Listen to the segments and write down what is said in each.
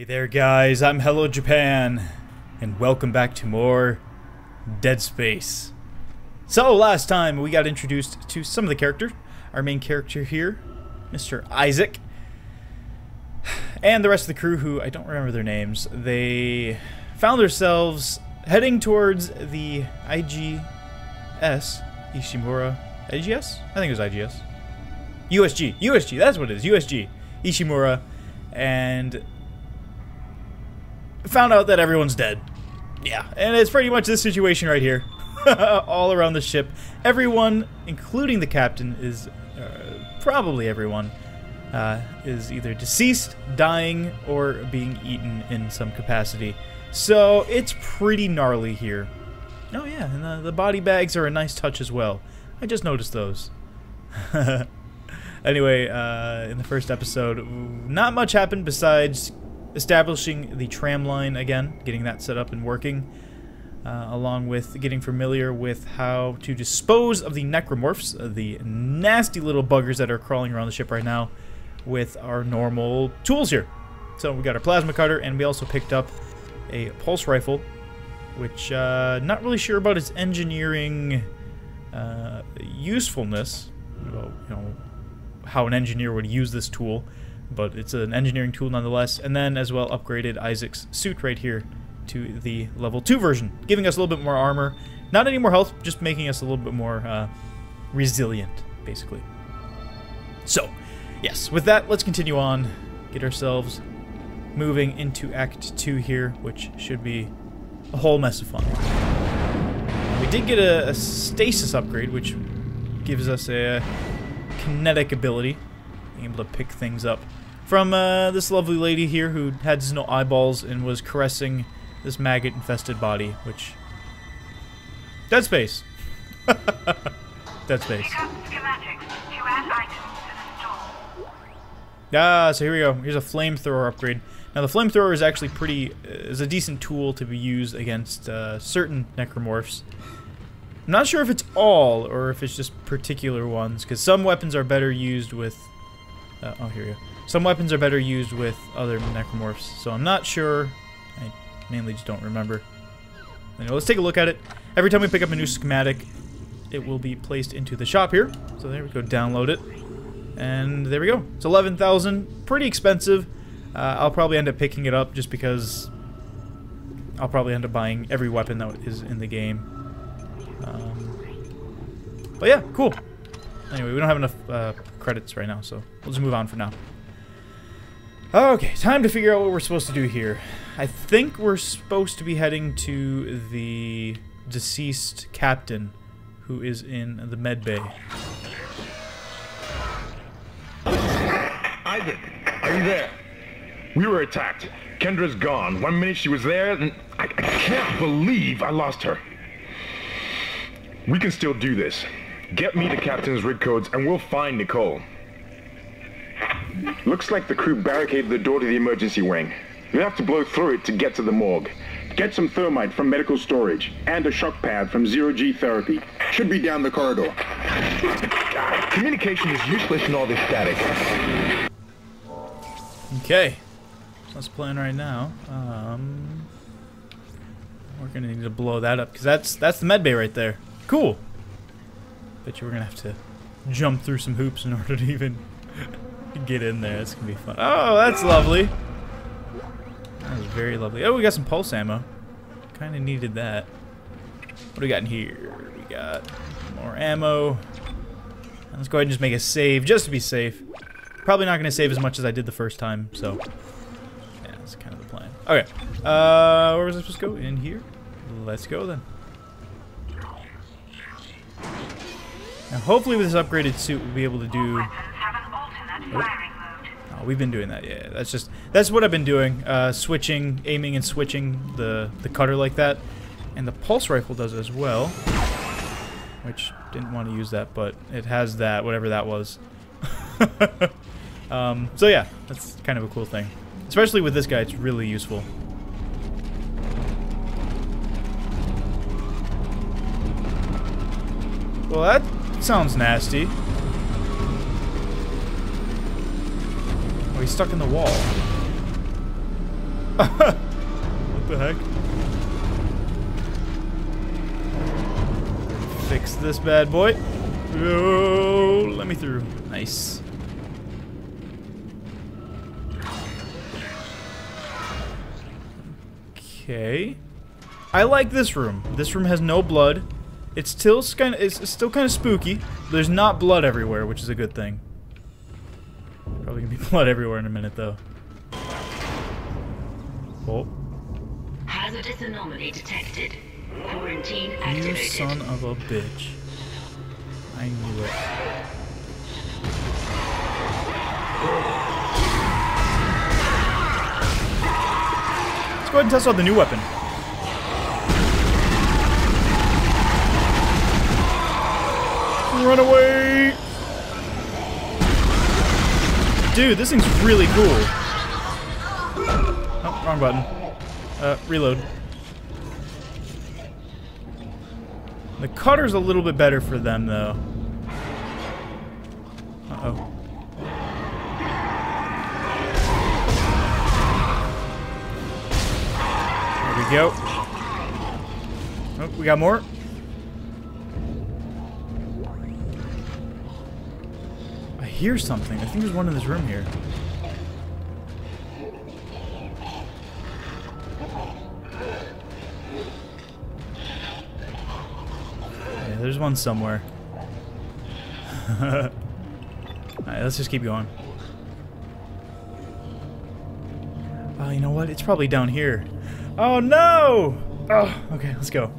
Hey there guys, I'm Hello Japan, and welcome back to more Dead Space. So last time we got introduced to some of the characters. Our main character here, Mr. Isaac, and the rest of the crew who, I don't remember their names. They found themselves heading towards the IGS, Ishimura, IGS? I think it was IGS. USG, that's what it is, USG, Ishimura, and found out that everyone's dead. Yeah, and it's pretty much this situation right here. All around the ship. Everyone, including the captain, is, probably everyone, is either deceased, dying, or being eaten in some capacity. So, it's pretty gnarly here. Oh yeah, and the body bags are a nice touch as well. I just noticed those. Anyway, in the first episode, not much happened besides establishing the tram line again, getting that set up and working, along with getting familiar with how to dispose of the necromorphs, the nasty little buggers that are crawling around the ship right now, with our normal tools here. So we got our plasma cutter, and we also picked up a pulse rifle, which, not really sure about its engineering usefulness, well, you know, how an engineer would use this tool, but it's an engineering tool nonetheless. And then as well upgraded Isaac's suit right here to the level 2 version, giving us a little bit more armor, not any more health, just making us a little bit more resilient, basically. So, yes, with that, let's continue on, get ourselves moving into Act 2 here, which should be a whole mess of fun. We did get a stasis upgrade, which gives us a kinetic ability, being able to pick things up from this lovely lady here who had no eyeballs and was caressing this maggot-infested body, which... Dead Space! Dead Space. Ah, so here we go. Here's a flamethrower upgrade. Now the flamethrower is actually is a decent tool to be used against certain necromorphs. I'm not sure if it's all, or if it's just particular ones, because some weapons are better used with... oh, here we go. Some weapons are better used with other necromorphs, so I'm not sure. I mainly just don't remember. Anyway, let's take a look at it. Every time we pick up a new schematic, it will be placed into the shop here. So there we go, download it. And there we go. It's 11,000, pretty expensive. I'll probably end up picking it up just because I'll probably end up buying every weapon that is in the game. But yeah, cool. Anyway, we don't have enough credits right now, so we'll just move on for now. Okay, time to figure out what we're supposed to do here. I think we're supposed to be heading to the deceased captain, who is in the med bay. Isaac, are you there? We were attacked. Kendra's gone. 1 minute she was there, and I can't believe I lost her. We can still do this. Get me the captain's rig codes, and we'll find Nicole. Looks like the crew barricaded the door to the emergency wing. We'll have to blow through it to get to the morgue. Get some thermite from medical storage, and a shock pad from Zero-G therapy. Should be down the corridor. Communication is useless in all this static. Okay. So let's plan right now. We're gonna need to blow that up, because that's the med bay right there. Cool. Bet you we're gonna have to jump through some hoops in order to even get in there. That's gonna be fun. Oh, that's lovely. That was very lovely. Oh, we got some pulse ammo. Kinda needed that. What do we got in here? We got more ammo. Let's go ahead and just make a save, just to be safe. Probably not gonna save as much as I did the first time, so yeah, that's kind of the plan. Okay. Where was I supposed to go? In here? Let's go then. Now, hopefully with this upgraded suit, we'll be able to do... Oh, we've been doing that, yeah. That's what I've been doing. Switching, aiming and switching the cutter like that. And the pulse rifle does it as well. Which, didn't want to use that, but it has that, whatever that was. So yeah, that's kind of a cool thing. Especially with this guy, it's really useful. Well, that sounds nasty. Oh, he's stuck in the wall. What the heck? Fix this bad boy. Oh, let me through. Nice. Okay. I like this room. This room has no blood. It's still kind of spooky. There's not blood everywhere, which is a good thing. Probably gonna be blood everywhere in a minute, though. Oh. Hazardous anomaly detected. Quarantine activated. You son of a bitch. I knew it. Let's go ahead and test out the new weapon. Run away! Dude, this thing's really cool. Oh, wrong button. Reload. The cutter's a little bit better for them, though. Uh-oh. There we go. Oh, we got more. I hear something. I think there's one in this room here. Yeah, there's one somewhere. Alright, let's just keep going. Oh, you know what? It's probably down here. Oh, no! Oh, okay, let's go.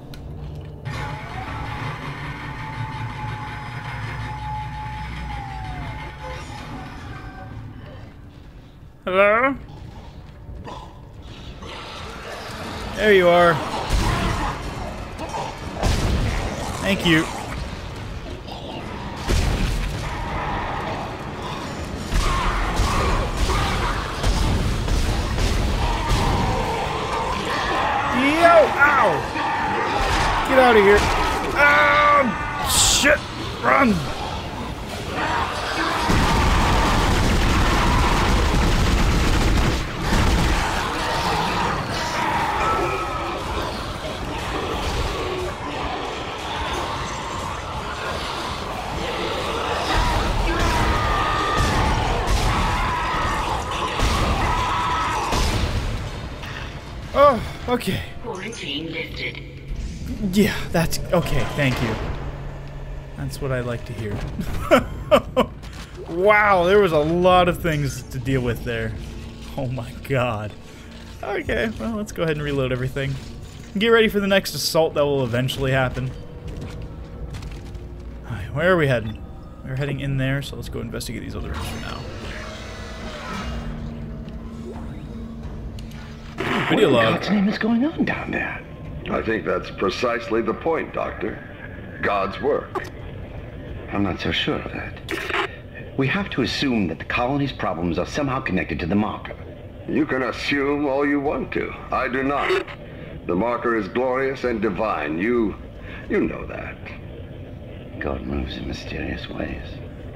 Hello? There you are. Thank you. Yo! Ow! Get out of here. Oh! Shit! Run! Oh, okay. Quarantine lifted. Yeah, that's okay. Thank you. That's what I like to hear. Wow, there was a lot of things to deal with there. Oh my god. Okay, well, let's go ahead and reload everything. Get ready for the next assault that will eventually happen. Alright, where are we heading? We're heading in there, so let's go investigate these other rooms for now. Video log. What in God's name is going on down there? I think that's precisely the point, Doctor. God's work. I'm not so sure of that. We have to assume that the colony's problems are somehow connected to the marker. You can assume all you want to. I do not. The marker is glorious and divine. You know that. God moves in mysterious ways.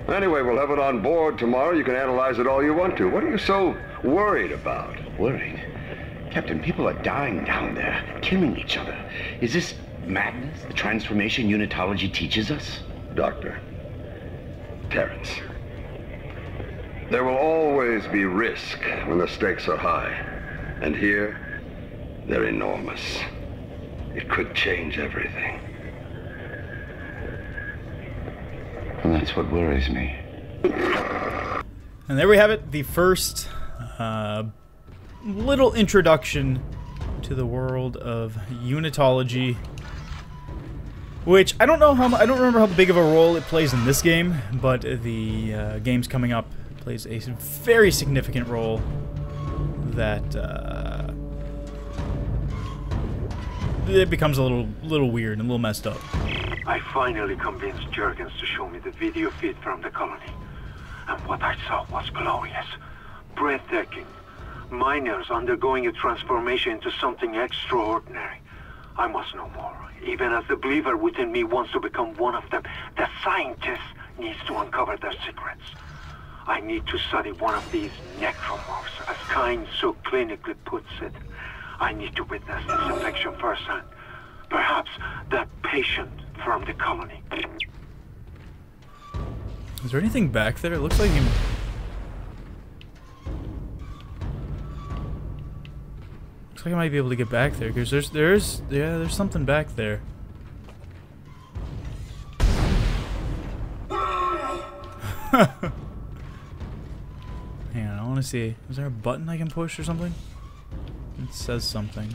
Anyway, we'll have it on board tomorrow. You can analyze it all you want to. What are you so worried about? Worried? Captain, people are dying down there, killing each other. Is this madness, the transformation unitology teaches us? Doctor, Terrence, there will always be risk when the stakes are high. And here, they're enormous. It could change everything. And that's what worries me. And there we have it, the first little introduction to the world of unitology, which I don't remember how big of a role it plays in this game, but the games coming up plays a very significant role that it becomes a little weird and a little messed up. I finally convinced Jurgens to show me the video feed from the colony, and what I saw was glorious, breathtaking. Miners undergoing a transformation into something extraordinary. I must know more. Even as the believer within me wants to become one of them, the scientist needs to uncover their secrets. I need to study one of these necromorphs, as Kyne so clinically puts it. I need to witness this infection firsthand. Perhaps that patient from the colony. Is there anything back there? It looks like you... Looks like I might be able to get back there, because there's something back there. Hang on, I want to see. Is there a button I can push or something? It says something.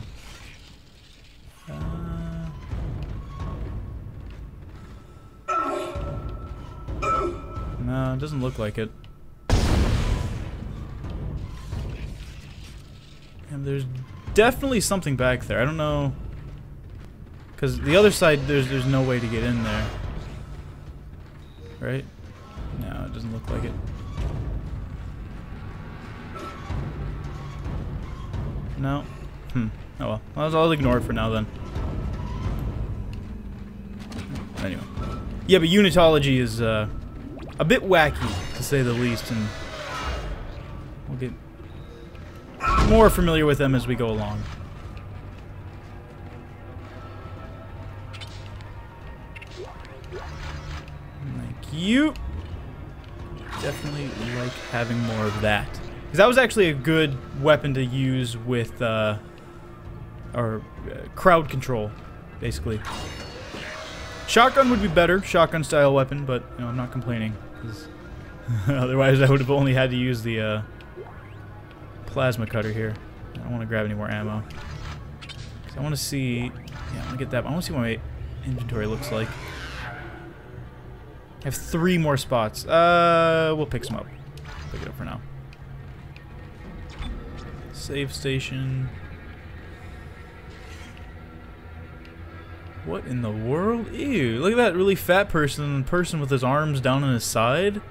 No, it doesn't look like it. And there's definitely something back there. I don't know, because the other side there's no way to get in there, right? No, it doesn't look like it. No. Oh well. I'll ignore it for now then. Anyway. Yeah, but unitology is a bit wacky, to say the least, and we'll get more familiar with them as we go along. Thank you. Definitely like having more of that. Because that was actually a good weapon to use with crowd control, basically. Shotgun would be better, shotgun style weapon, but you know, I'm not complaining, because otherwise I would have only had to use the plasma cutter here. I don't want to grab any more ammo. I want to see, yeah, I want to get that. I want to see what my inventory looks like. I have 3 more spots. We'll pick some up. Pick it up for now. Save station. What in the world? Ew, look at that really fat person with his arms down on his side.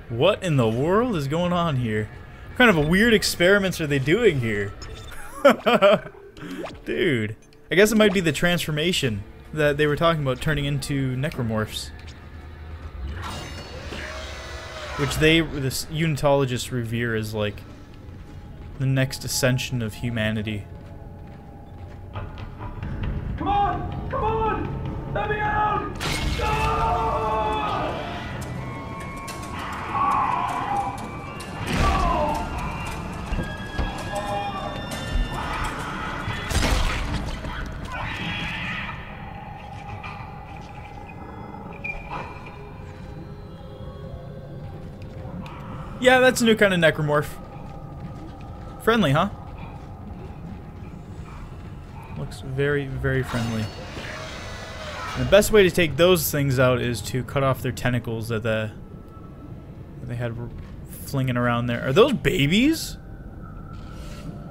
What in the world is going on here? What kind of a weird experiments are they doing here? Dude. I guess it might be the transformation that they were talking about, turning into necromorphs. Which the unitologists revere as like the next ascension of humanity. Come on! Come on! Let me out! Yeah, that's a new kind of necromorph. Friendly, huh? Looks very, very friendly. And the best way to take those things out is to cut off their tentacles that they had flinging around there. Are those babies?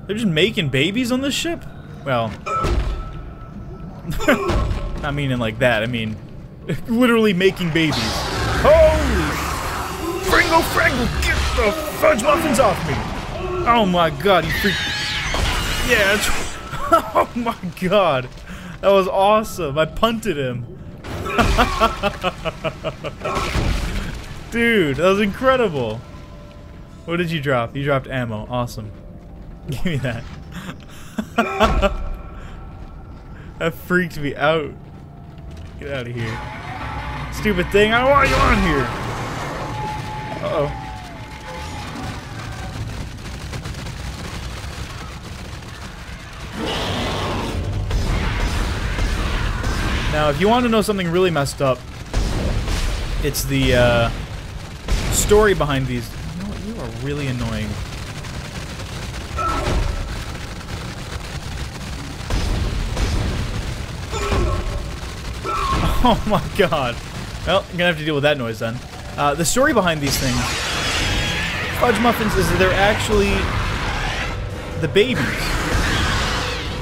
They're just making babies on this ship? Well, not meaning like that. I mean, literally making babies. Holy Fringle Frangle, get the fudge muffins off me! Oh my god, you freak. Yeah, oh my god. That was awesome. I punted him. Dude, that was incredible. What did you drop? You dropped ammo. Awesome. Give me that. That freaked me out. Get out of here. Stupid thing. I don't want you on here. Uh-oh. Now, if you want to know something really messed up, it's the story behind these. You know what? You are really annoying. Oh my god. Well, I'm gonna have to deal with that noise then. The story behind these things, fudge muffins, is that they're actually the babies.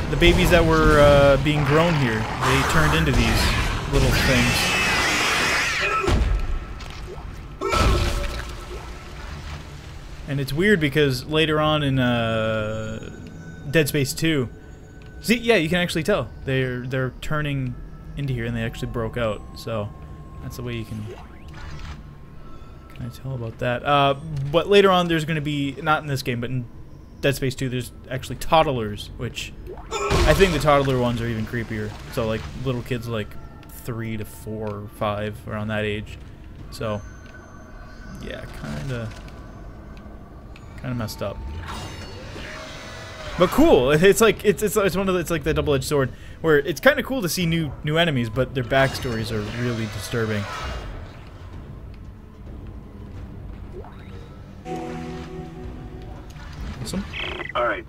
The babies that were being grown here. They turned into these little things. And it's weird because later on in Dead Space 2, see, yeah, you can actually tell they're turning into here, and they actually broke out. So that's the way you can can I tell about that? But later on, there's going to be, not in this game, but in Dead Space 2, there's actually toddlers, which I think the toddler ones are even creepier. So, like, little kids like 3 to 4 or 5, around that age. So, yeah, kind of messed up. But cool. It's like it's one of the, it's like the double-edged sword where it's kind of cool to see new enemies, but their backstories are really disturbing. Awesome. All right,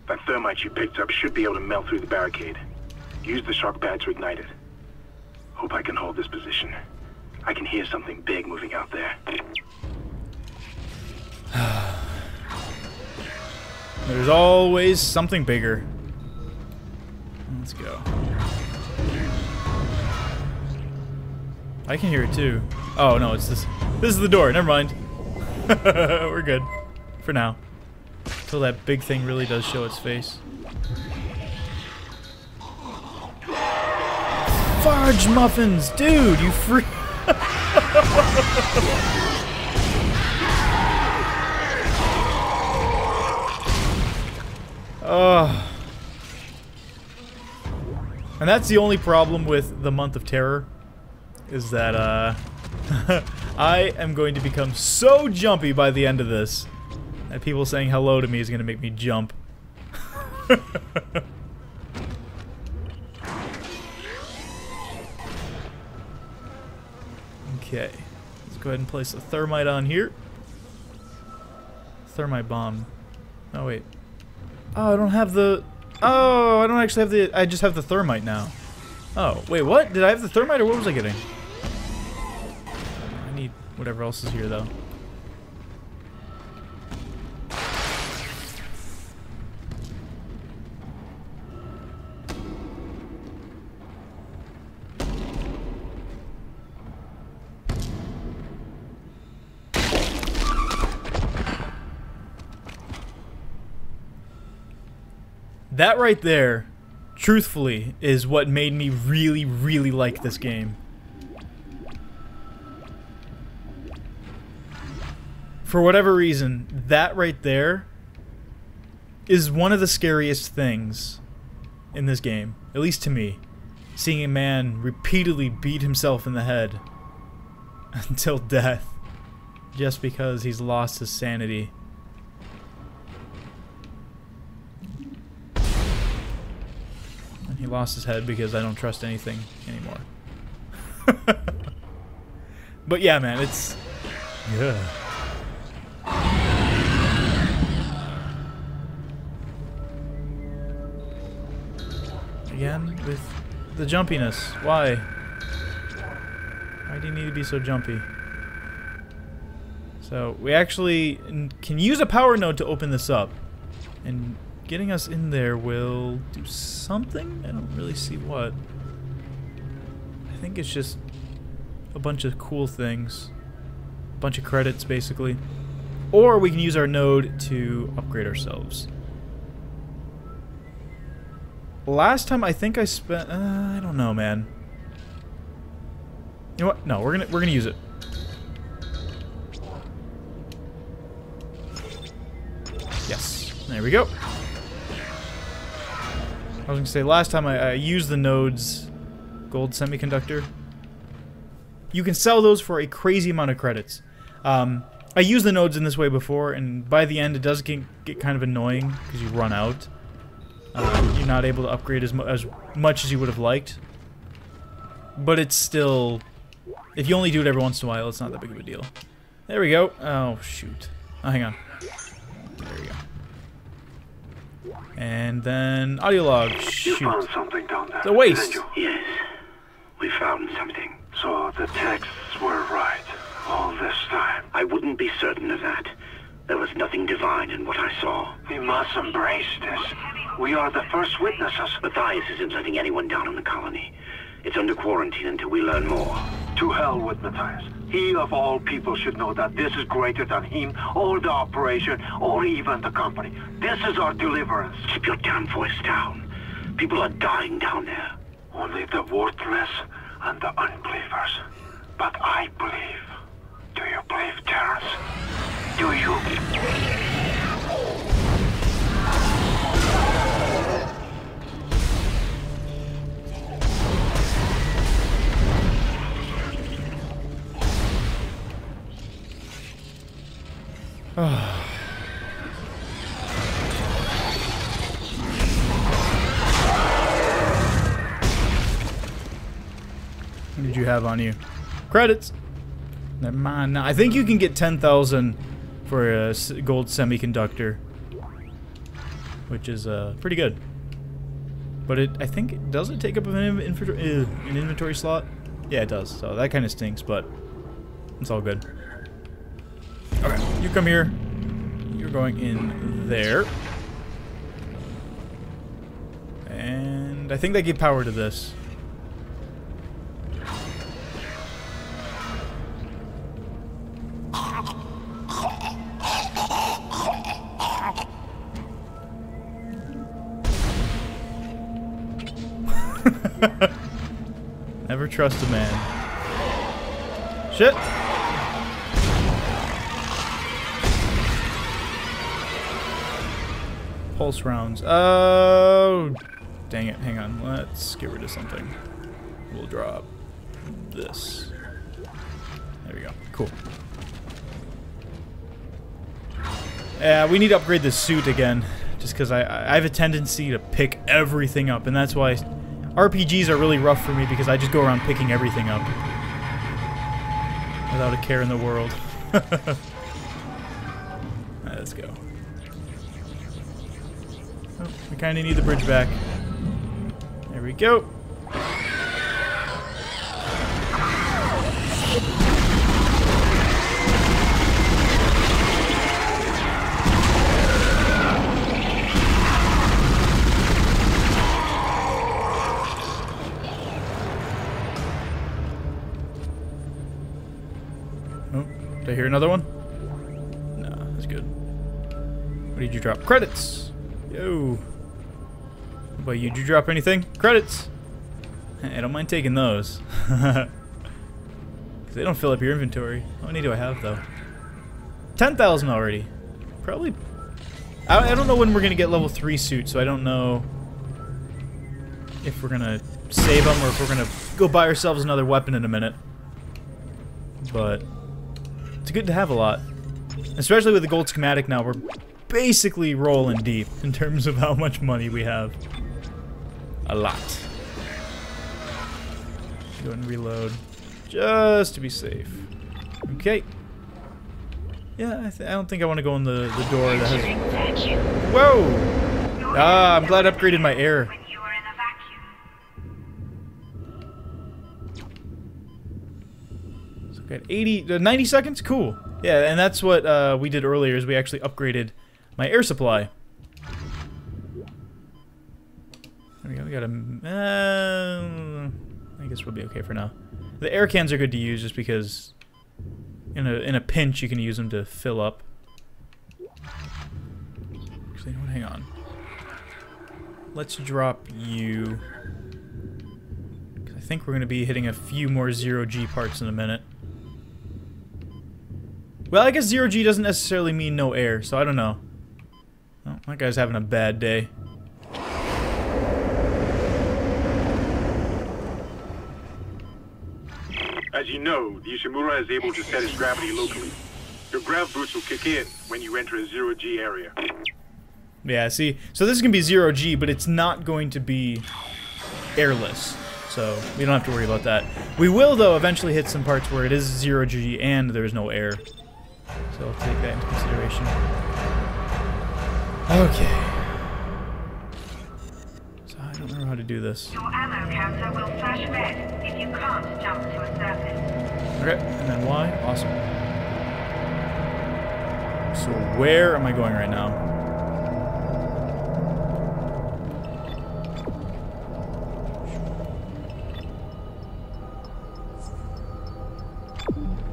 that thermite you picked up should be able to melt through the barricade. Use the shock pad to ignite it. Hope I can hold this position. I can hear something big moving out there. There's always something bigger. Let's go. I can hear it too. Oh no, it's this. This is the door. Never mind. We're good. For now. Until that big thing really does show its face. Fudge muffins! Dude, you freak! And that's the only problem with the month of terror, is that I am going to become so jumpy by the end of this that people saying hello to me is going to make me jump. Okay, let's go ahead and place a thermite on here. Thermite bomb. Oh wait. Oh, I don't have the... Oh, I don't actually have the... I just have the thermite now. Oh, wait, what? Did I have the thermite or what was I getting? I need whatever else is here, though. That right there, truthfully, is what made me really, really like this game. For whatever reason, that right there is one of the scariest things in this game, at least to me. Seeing a man repeatedly beat himself in the head until death just because he's lost his sanity. He lost his head because I don't trust anything anymore. But yeah, man, it's... Yeah. Again, with the jumpiness. Why? Why do you need to be so jumpy? So, we actually can use a power node to open this up. And getting us in there will do something? I don't really see what. I think it's just a bunch of cool things. A bunch of credits, basically. Or we can use our node to upgrade ourselves. Last time I think I spent... I don't know, man. You know what? No, we're gonna use it. Yes. There we go. I was going to say, last time I used the nodes gold semiconductor. You can sell those for a crazy amount of credits. I used the nodes in this way before, and by the end it does get kind of annoying because you run out. You're not able to upgrade as much as you would have liked. But it's still... If you only do it every once in a while, it's not that big of a deal. There we go. Oh, shoot. Oh, hang on. There we go. And then audio log. Shoot. You found something down there. The waste. Didn't you? Yes, we found something. So the texts were right all this time. I wouldn't be certain of that. There was nothing divine in what I saw. We must embrace this. We are the first witnesses. Matthias isn't letting anyone down in the colony. It's under quarantine until we learn more. To hell with Matthias. He of all people should know that this is greater than him, or the operation, or even the company. This is our deliverance. Keep your damn voice down. People are dying down there. Only the worthless and the unbelievers. But I believe. Do you believe, Terrence? Do you? What did you have on you? Credits. Never mind. Now, I think you can get 10,000 for a gold semiconductor, which is pretty good. But I think does it take up an inventory slot? Yeah, it does. So that kind of stinks, but it's all good. Okay, you come here. You're going in there, and I think they give power to this. Never trust a man. Shit. Pulse rounds. Oh, dang it. Hang on. Let's get rid of something. We'll drop this. There we go. Cool. Yeah, we need to upgrade this suit again. Just because I have a tendency to pick everything up. And that's why RPGs are really rough for me, because I just go around picking everything up without a care in the world. Alright, let's go. Oh, we kind of need the bridge back. There we go. Did I hear another one? No, that's good. What did you drop? Credits! Yo! What about you? Did you drop anything? Credits! I don't mind taking those. Because they don't fill up your inventory. How many do I have, though? 10,000 already. Probably... I don't know when we're going to get level 3 suit, so I don't know if we're going to save them or if we're going to go buy ourselves another weapon in a minute. But... it's good to have a lot. Especially with the gold schematic now, we're basically rolling deep in terms of how much money we have. A lot. Go ahead and reload. Just to be safe. Okay. Yeah, I don't think I want to go in the door that has... Whoa! Ah, I'm glad I upgraded my air. Got 90 seconds? Cool. Yeah, and that's what we did earlier, is we actually upgraded my air supply. There we go, we got a... I guess we'll be okay for now. The air cans are good to use just because in a pinch you can use them to fill up. Actually, no, hang on. Let's drop you. I think we're going to be hitting a few more 0G parts in a minute. Well, I guess 0G doesn't necessarily mean no air, so I don't know. Oh, that guy's having a bad day. As you know, the Ishimura is able to set its gravity locally. Your grav boots will kick in when you enter a 0G area. Yeah, see? So this is going to be 0G, but it's not going to be airless. So we don't have to worry about that. We will, though, eventually hit some parts where it is 0G and there's no air. So I'll take that into consideration. Okay. So I don't know how to do this. Your ammo counter will flash red if you can't jump to a surface. Okay, and then Y. Awesome. So where am I going right now?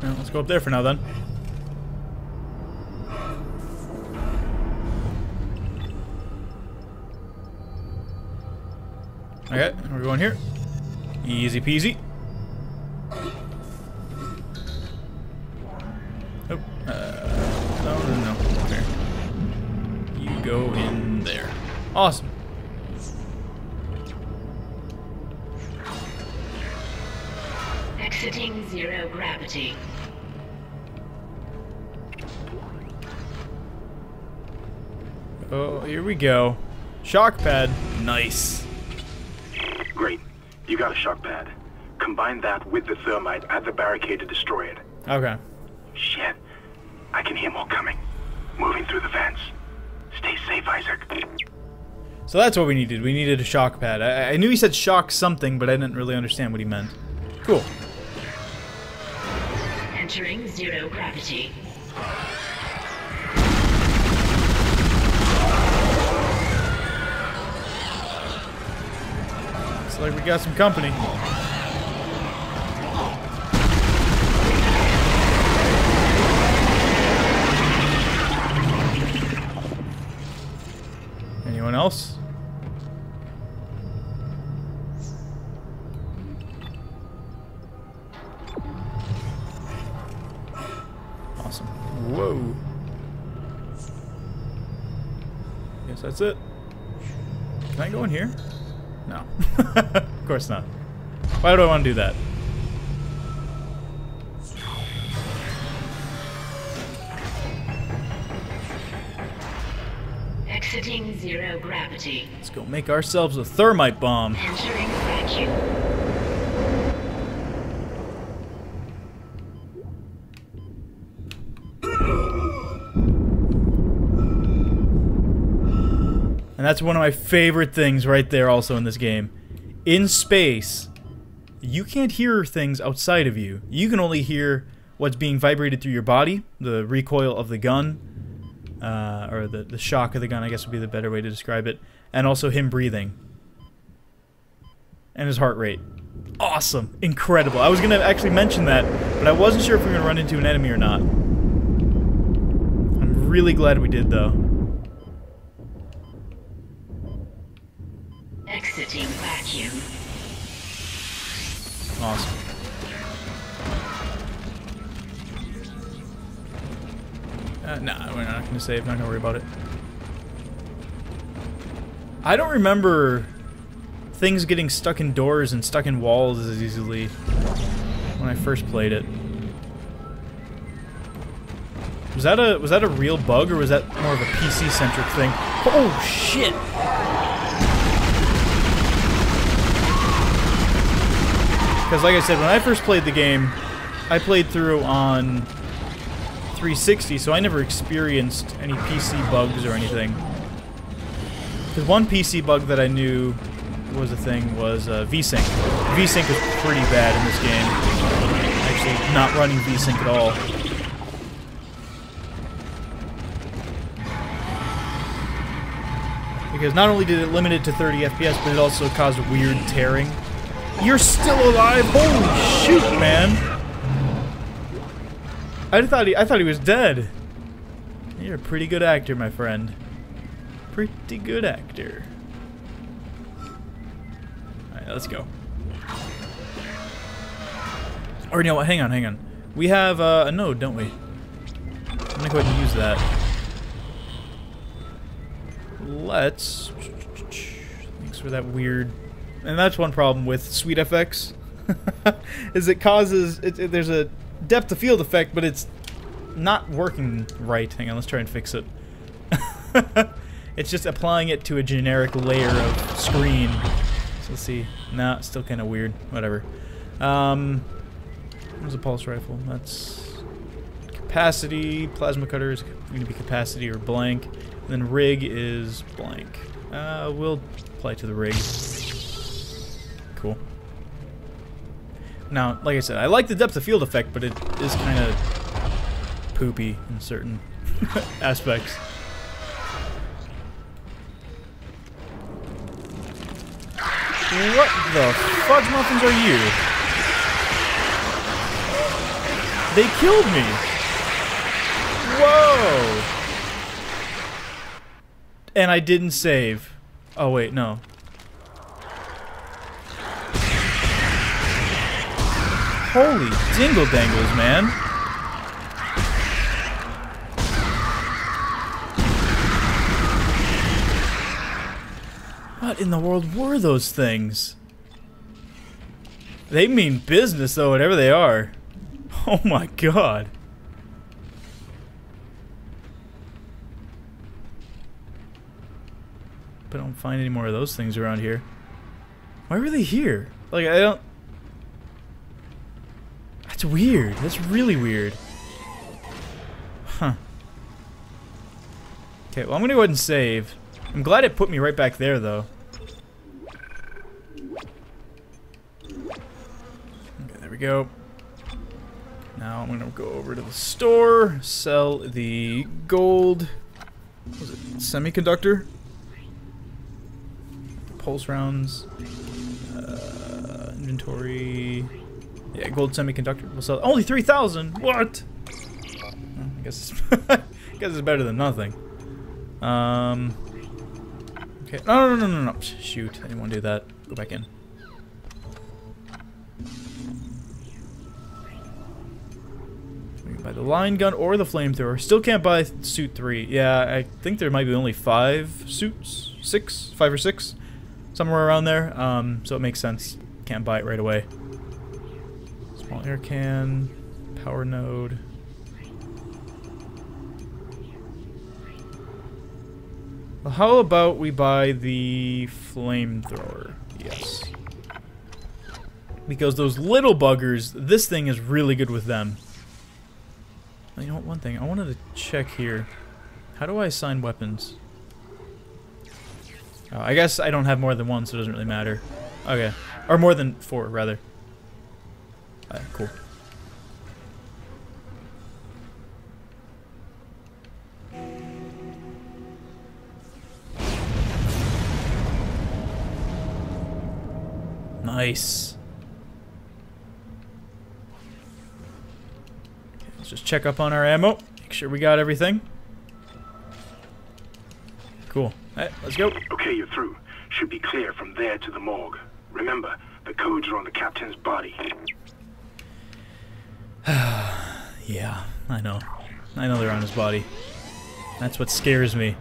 Well, let's go up there for now then. Okay, we're going here. Easy peasy. Awesome. Exiting zero gravity. Oh, here we go. Shock pad. Nice. Great. You got a shock pad. Combine that with the thermite at the barricade to destroy it. Okay. Shit. I can hear more coming. Moving through the vents. Stay safe, Isaac. So that's what we needed. We needed a shock pad. I knew he said shock something, but I didn't really understand what he meant. Cool. Entering zero gravity. Looks like we got some company. Anyone else? Awesome. Whoa. Guess that's it. Can I go in here? No. Of course not. Why do I want to do that? Exiting zero gravity. Let's go make ourselves a thermite bomb. Entering vacuum. And that's one of my favorite things right there also in this game. In space, you can't hear things outside of you. You can only hear what's being vibrated through your body, the recoil of the gun, or the shock of the gun, I guess would be the better way to describe it, and also him breathing. And his heart rate. Awesome. Incredible. I was going to actually mention that, but I wasn't sure if we were going to run into an enemy or not. I'm really glad we did, though. Exiting vacuum. Awesome. Nah, we're not going to save. Not going to worry about it. I don't remember things getting stuck in doors and stuck in walls as easily when I first played it. Was that a real bug, or was that more of a PC-centric thing? Oh, shit! Because like I said, when I first played the game, I played through on 360, so I never experienced any PC bugs or anything. Because one PC bug that I knew was a thing was VSync. VSync is pretty bad in this game. Actually, not running VSync at all. Because not only did it limit it to 30 FPS, but it also caused weird tearing. You're still alive? Holy shoot, man! I thought he was dead. You're a pretty good actor, my friend. Pretty good actor. Alright, let's go. Or you know what? Hang on. We have a node, don't we? I'm gonna go ahead and use that. Let's. Thanks for that weird. And that's one problem with SweetFX, is it causes there's a depth of field effect, but it's not working right. Hang on, let's try and fix it. It's just applying it to a generic layer of screen. So let's see. Nah, it's still kind of weird. Whatever. Where's a pulse rifle? That's capacity. Plasma cutter is going to be capacity or blank. And then rig is blank. We'll apply to the rig. Cool. Now, like I said, I like the depth of field effect, but it is kind of poopy in certain aspects. What the fudge muffins are you? They killed me! Whoa! And I didn't save. Oh wait, no. Holy dingle dangles, man. What in the world were those things? They mean business, though, whatever they are. Oh my god. But I don't find any more of those things around here. Why were they here? Like, I don't... That's weird. That's really weird. Huh. Okay, well, I'm gonna go ahead and save. I'm glad it put me right back there, though. Okay, there we go. Now I'm gonna go over to the store, sell the gold... What was it? Semiconductor? Pulse rounds. Inventory... Yeah, gold semiconductor. We'll sell... Only 3,000! What? Well, I guess it's... I guess it's better than nothing. Okay. No. Shoot, I didn't want to do that. Go back in. We can buy the line gun or the flamethrower. Still can't buy suit 3. Yeah, I think there might be only 5 suits. 6? 5 or 6? Somewhere around there. So it makes sense. Can't buy it right away. Small air can. Power node. Well, how about we buy the flamethrower? Yes. Because those little buggers, this thing is really good with them. You know what, one thing, I wanted to check here. How do I assign weapons? Oh, I guess I don't have more than one, so it doesn't really matter. Okay. Or more than 4, rather. Alright, cool. Nice. Okay, let's just check up on our ammo. Make sure we got everything. Cool. Alright, let's go. Okay, you're through. Should be clear from there to the morgue. Remember, the codes are on the captain's body. Yeah, I know. I know they're on his body. That's what scares me.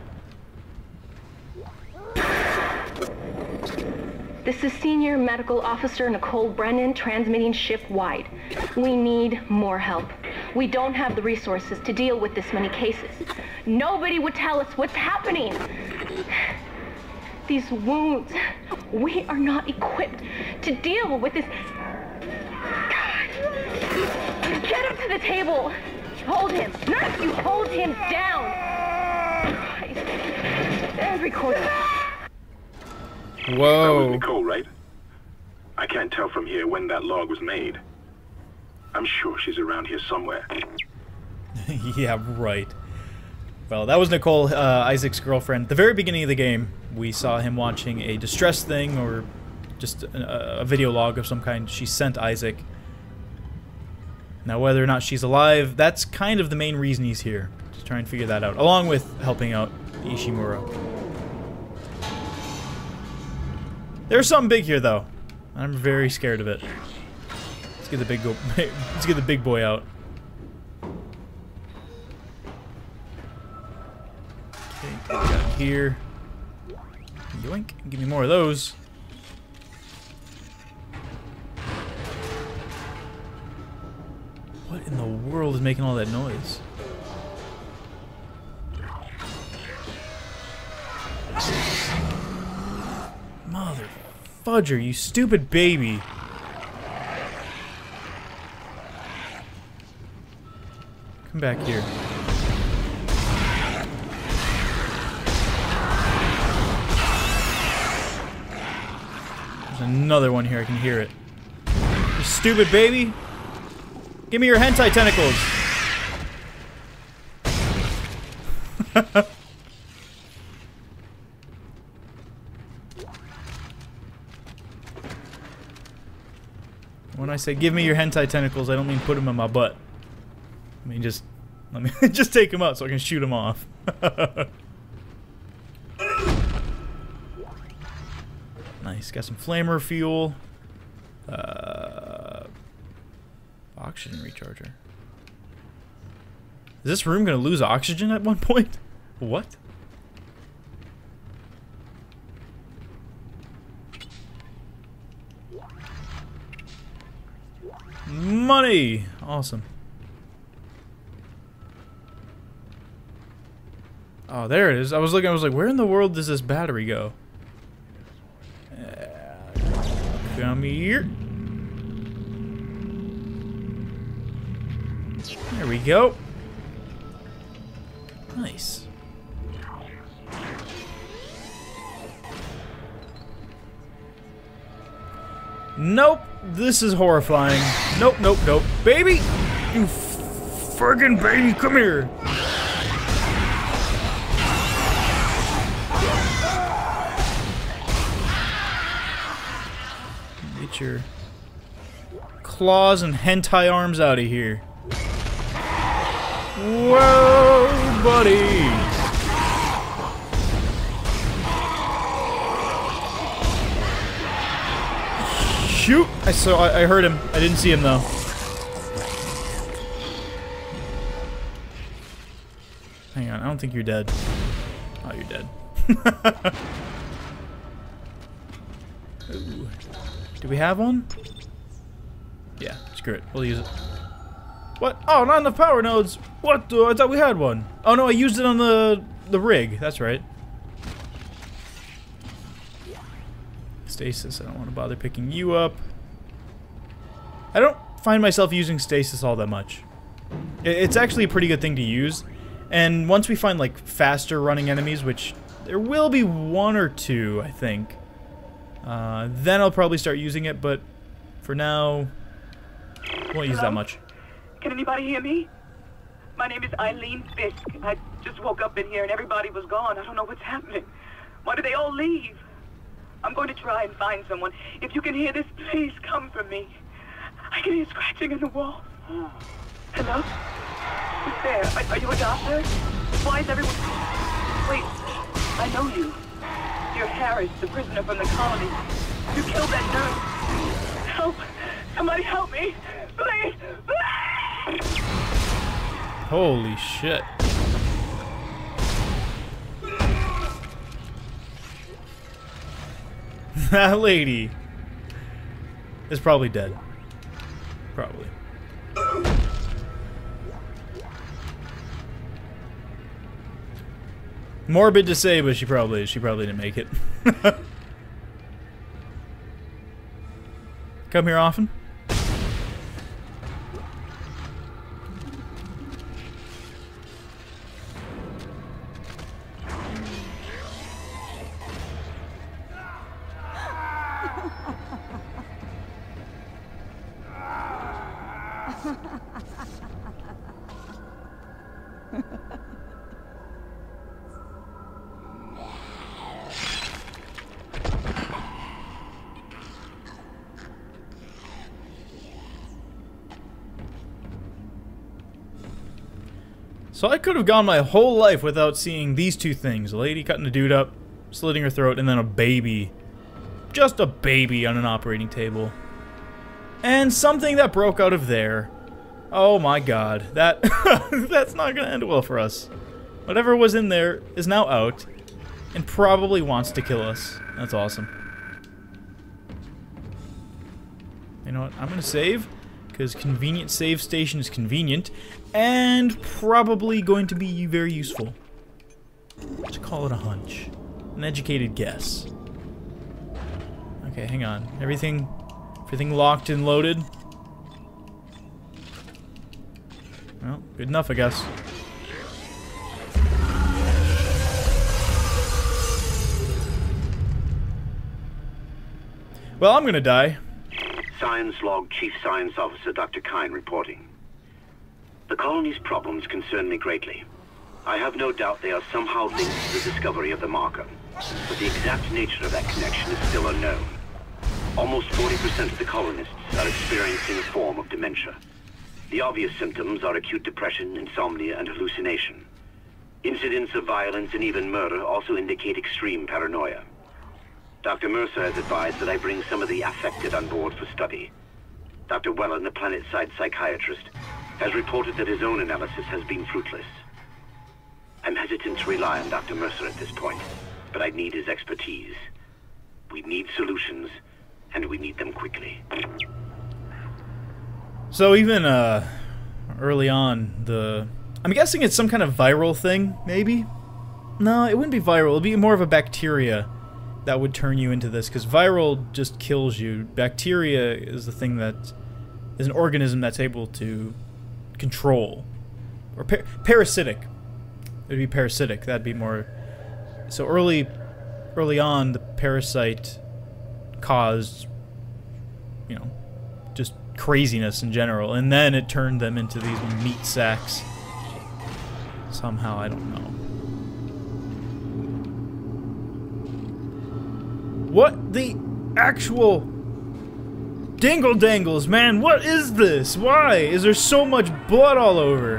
This is Senior Medical Officer Nicole Brennan transmitting ship-wide. We need more help. We don't have the resources to deal with this many cases. Nobody would tell us what's happening. These wounds, we are not equipped to deal with this. Get him to the table. Hold him. Nurse, you hold him down. There's recording. Whoa. That was Nicole, right? I can't tell from here when that log was made. I'm sure she's around here somewhere. Yeah, right. Well, that was Nicole, Isaac's girlfriend. At the very beginning of the game, we saw him watching a distress thing, or just a video log of some kind she sent Isaac. Now, whether or not she's alive, that's kind of the main reason he's here. To try and figure that out, along with helping out Ishimura. There's something big here, though. I'm very scared of it. Let's get the big let's get the big boy out. Okay, what we got here? Yoink! Give me more of those. What in the world is making all that noise? Mother fudger, you stupid baby. Come back here. There's another one here, I can hear it. You stupid baby! Give me your hentai tentacles! When I say give me your hentai tentacles, I don't mean put them in my butt. I mean just let me just take them out so I can shoot them off. Nice, got some flamer fuel. Oxygen recharger. Is this room gonna lose oxygen at one point? What? Money! Awesome. Oh, there it is. I was looking, I was like, where in the world does this battery go? Come here. There we go. Nice. Nope. This is horrifying. Nope, nope, nope. Baby! You friggin' baby, come here! Get your claws and hentai arms out of here. Whoa, buddy! Shoot! I heard him. I didn't see him though. Hang on, I don't think you're dead. Oh, you're dead. Ooh. Do we have one? Yeah, screw it. We'll use it. What? Oh, not enough power nodes. What? I thought we had one. Oh no, I used it on the rig. That's right. Stasis. I don't want to bother picking you up. I don't find myself using stasis all that much. It's actually a pretty good thing to use. And once we find like faster running enemies, which there will be one or two, I think, then I'll probably start using it. But for now, won't use that much. Can anybody hear me? My name is Eileen Fisk. I just woke up in here and everybody was gone. I don't know what's happening. Why did they all leave? I'm going to try and find someone. If you can hear this, please come for me. I can hear scratching in the wall. Hello? Who's there? Are you a doctor? Why is everyone... Wait, I know you. You're Harris, the prisoner from the colony. You killed that nurse. Help! Somebody help me! Please! Please! Holy shit. That lady is probably dead. Probably. Morbid to say, but she probably didn't make it. Come here often? So I could have gone my whole life without seeing these two things. A lady cutting a dude up, slitting her throat, and then a baby. Just a baby on an operating table. And something that broke out of there. Oh my god. That that's not gonna end well for us. Whatever was in there is now out and probably wants to kill us. That's awesome. You know what? I'm gonna save, because convenient save station is convenient and probably going to be very useful. Let's call it a hunch. An educated guess. Okay, hang on. Everything locked and loaded? Well, good enough, I guess. Well, I'm gonna die. Science Log Chief Science Officer Dr. Kine reporting. The colony's problems concern me greatly. I have no doubt they are somehow linked to the discovery of the marker, but the exact nature of that connection is still unknown. Almost 40% of the colonists are experiencing a form of dementia. The obvious symptoms are acute depression, insomnia, and hallucination. Incidents of violence and even murder also indicate extreme paranoia. Dr. Mercer has advised that I bring some of the affected on board for study. Dr. Wellen, the planet-side psychiatrist, has reported that his own analysis has been fruitless. I'm hesitant to rely on Dr. Mercer at this point, but I need his expertise. We need solutions, and we need them quickly. So even early on, I'm guessing it's some kind of viral thing, maybe? No, it wouldn't be viral. It would be more of a bacteria that would turn you into this, because viral just kills you. Bacteria is the thing that is an organism that's able to control. Or parasitic. It would be parasitic. That'd be more... So early on, the parasite caused, you know, just craziness in general, and then it turned them into these meat sacks. Somehow, I don't know. What the actual dingle dangles, man? What is this? Why is there so much blood all over?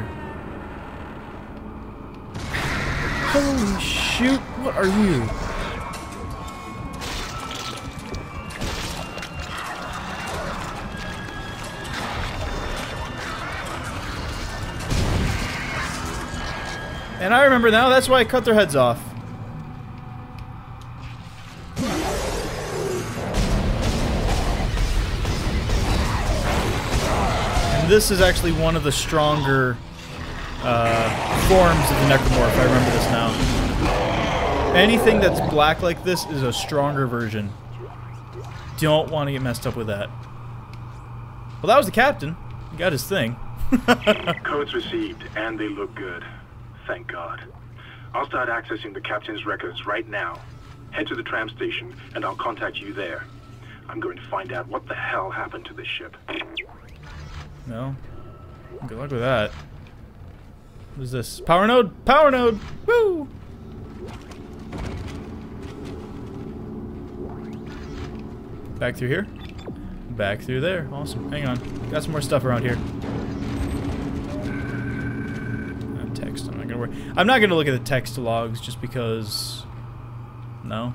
Holy shoot, what are you? And I remember now, that's why I cut their heads off. And this is actually one of the stronger forms of the necromorph. I remember this now. Anything that's black like this is a stronger version. Don't want to get messed up with that. Well, that was the captain. He got his thing. Codes received, and they look good. Thank God. I'll start accessing the captain's records right now. Head to the tram station, and I'll contact you there. I'm going to find out what the hell happened to this ship. No. Good luck with that. What is this? Power node? Power node! Woo! Back through here? Back through there. Awesome. Hang on. Got some more stuff around here. Text. I'm not gonna look at the text logs just because. No.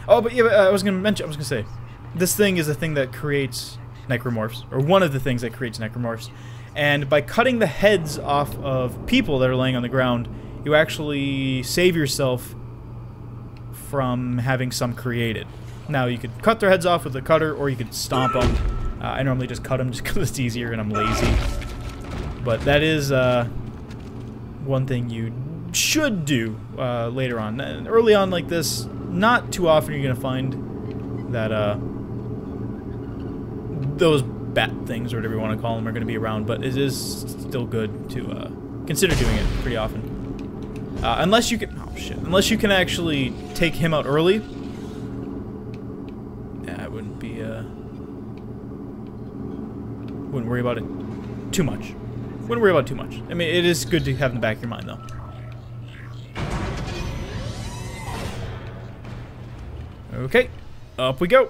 Oh, but yeah. I was gonna say, this thing is a thing that creates necromorphs, or one of the things that creates necromorphs. And by cutting the heads off of people that are laying on the ground, you actually save yourself from having some created. Now, you could cut their heads off with a cutter, or you could stomp them. I normally just cut them just because it's easier and I'm lazy. But that is one thing you should do later on. And early on like this, not too often you're going to find that those bat things, or whatever you want to call them, are going to be around, but it is still good to consider doing it pretty often. Unless you can... Oh, shit. Unless you can actually take him out early. Yeah, I wouldn't be... Wouldn't worry about it too much. Wouldn't worry about it too much. I mean, it is good to have in the back of your mind, though. Okay. Up we go.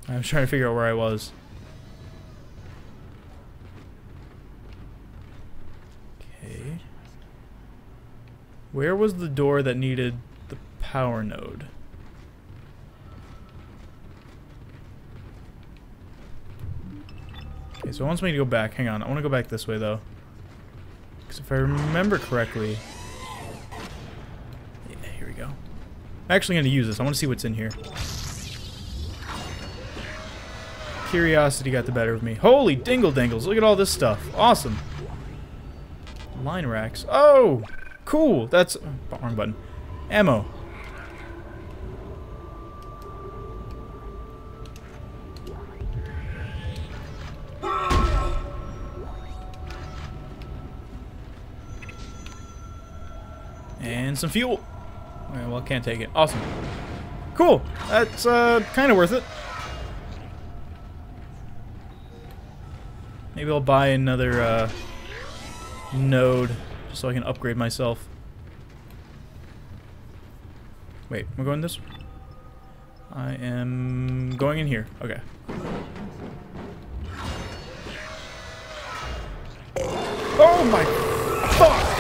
I was trying to figure out where I was. Okay. Where was the door that needed the power node? Okay, so it wants me to go back. Hang on, I want to go back this way, though. Because if I remember correctly... Yeah, here we go. I'm actually going to use this. I want to see what's in here. Curiosity got the better of me. Holy dingle dangles, look at all this stuff. Awesome. Line racks. Oh! Cool! That's... Oh, wrong button. Ammo. And some fuel. Okay, well, can't take it. Awesome. Cool. That's kind of worth it. Maybe I'll buy another node just so I can upgrade myself. Wait, am I going this way? I am going in here. Okay. Oh my fuck!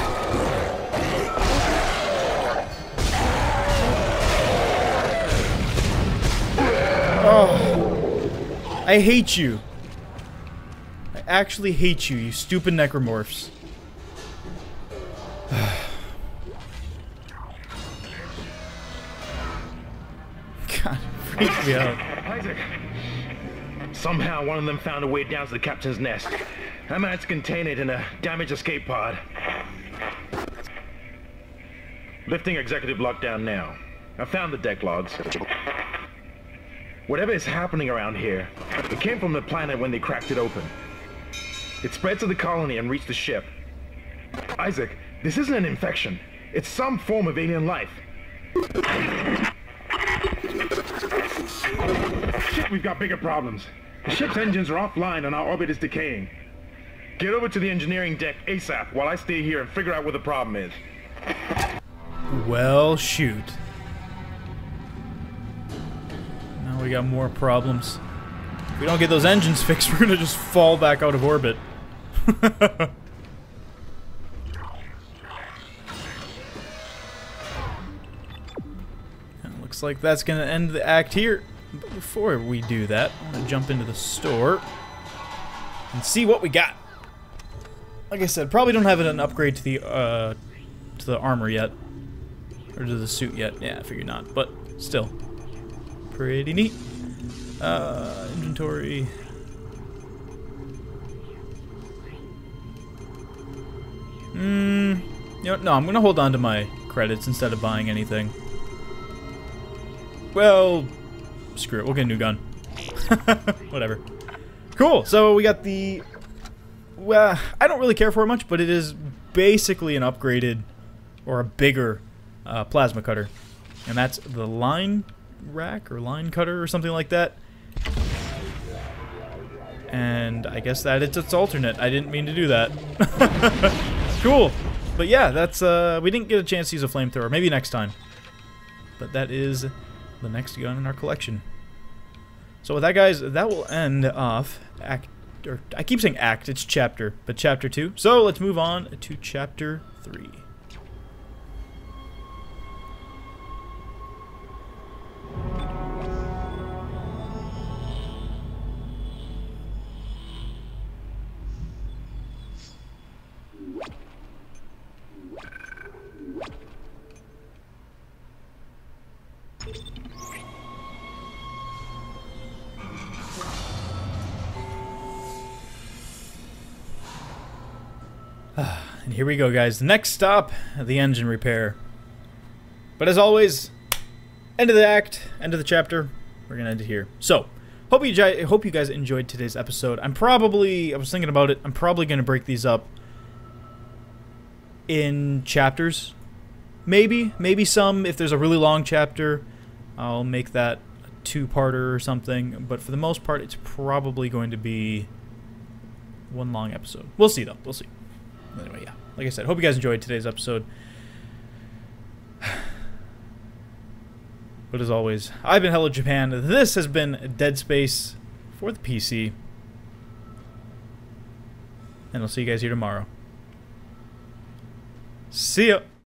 Oh, I hate you. I actually hate you, you stupid necromorphs. Freaks me out. Isaac! Somehow one of them found a way down to the captain's nest. I managed to contain it in a damaged escape pod. Lifting executive lockdown now. I found the deck logs. Whatever is happening around here, it came from the planet when they cracked it open. It spread to the colony and reached the ship. Isaac, this isn't an infection. It's some form of alien life. Shit, we've got bigger problems. The ship's engines are offline and our orbit is decaying. Get over to the engineering deck ASAP while I stay here and figure out what the problem is. Well, shoot. Now we got more problems. If we don't get those engines fixed, we're gonna just fall back out of orbit. Looks like that's gonna end the act here. But before we do that, I'm gonna jump into the store and see what we got. Like I said, probably don't have an upgrade to the armor yet, or to the suit yet. Yeah, I figured not, but still, pretty neat. Inventory. You know, no, I'm gonna hold on to my credits instead of buying anything. Well, screw it. We'll get a new gun. Whatever. Cool. So we got the. Well, I don't really care for it much, but it is basically an upgraded or a bigger plasma cutter, and that's the line rack or line cutter or something like that. And I guess that it's its alternate. I didn't mean to do that. Cool. But yeah, that's we didn't get a chance to use a flamethrower. Maybe next time. But that is the next gun in our collection. So with that, guys, that will end off act. Or I keep saying act. It's chapter, but chapter 2. So let's move on to chapter 3. And here we go, guys. The next stop, the engine repair. But as always, end of the act, end of the chapter. We're gonna end it here. So, hope you guys enjoyed today's episode. I was thinking about it. I'm probably gonna break these up in chapters. Maybe some. If there's a really long chapter, I'll make that a two-parter or something. But for the most part, it's probably going to be one long episode. We'll see, though. We'll see. Anyway, yeah. Like I said, hope you guys enjoyed today's episode. But as always, I've been Hello Japan. This has been Dead Space for the PC. And I'll see you guys here tomorrow. See ya!